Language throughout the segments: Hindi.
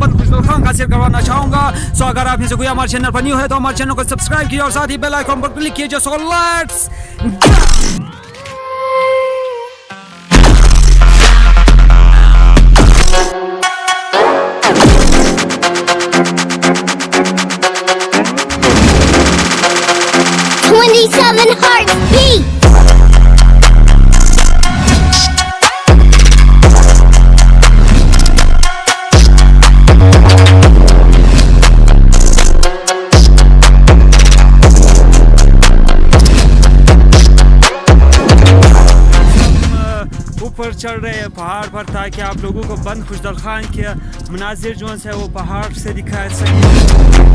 बंद खुशबू खान का शेयर करवाना चाहूंगा। सो अगर आप में से कोई हमारे चैनल पर न्यू है तो हमारे चैनल को सब्सक्राइब कीजिए और साथ ही बेल आइकन पर क्लिक कीजिए। So let's Heartbeat. ऊपर चढ़ रहे हैं पहाड़ पर ताकि आप लोगों को बंद खुशदल खान के मनाजिर जो है वो पहाड़ से दिखा सके।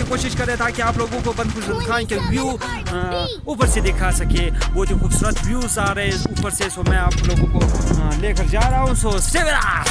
कोशिश करें ताकि आप लोगों को बंद खुशबू खान के व्यू ऊपर से दिखा सके। बहुत ही खूबसूरत व्यूज आ रहे हैं ऊपर से। सो मैं आप लोगों को लेकर जा रहा हूँ। So stay with us.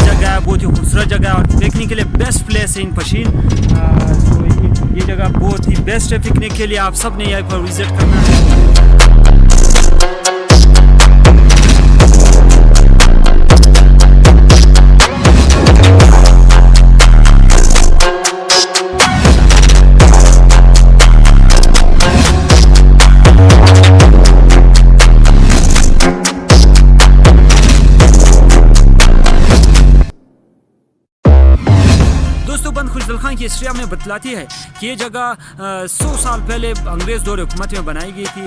जगह बहुत ही खूबसूरत जगह और पिकनिक के लिए बेस्ट प्लेस है इन पशीन। ये जगह बहुत ही बेस्ट है पिकनिक के लिए। आप सब ने यहाँ पर विजिट करना है। बंद खुशदल खान की हिस्ट्री हमें बतलाती है कि ये जगह 100 साल पहले अंग्रेज दौर हुकूमत में बनाई गई थी।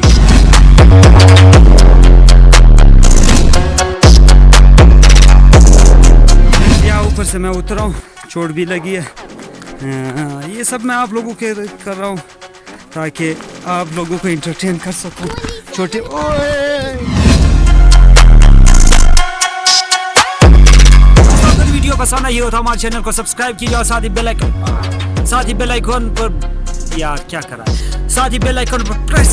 यहाँ ऊपर से मैं उतरा हूँ, चोट भी लगी है। ये सब मैं आप लोगों के कर रहा हूँ ताकि आप लोगों को इंटरटेन कर सकूँ। छोटे पसंद आई हो तो हमारे चैनल को सब्सक्राइब कीजिए और साथ ही बेल आइकन पर यार क्या करा, साथ ही बेल आइकन पर प्रेस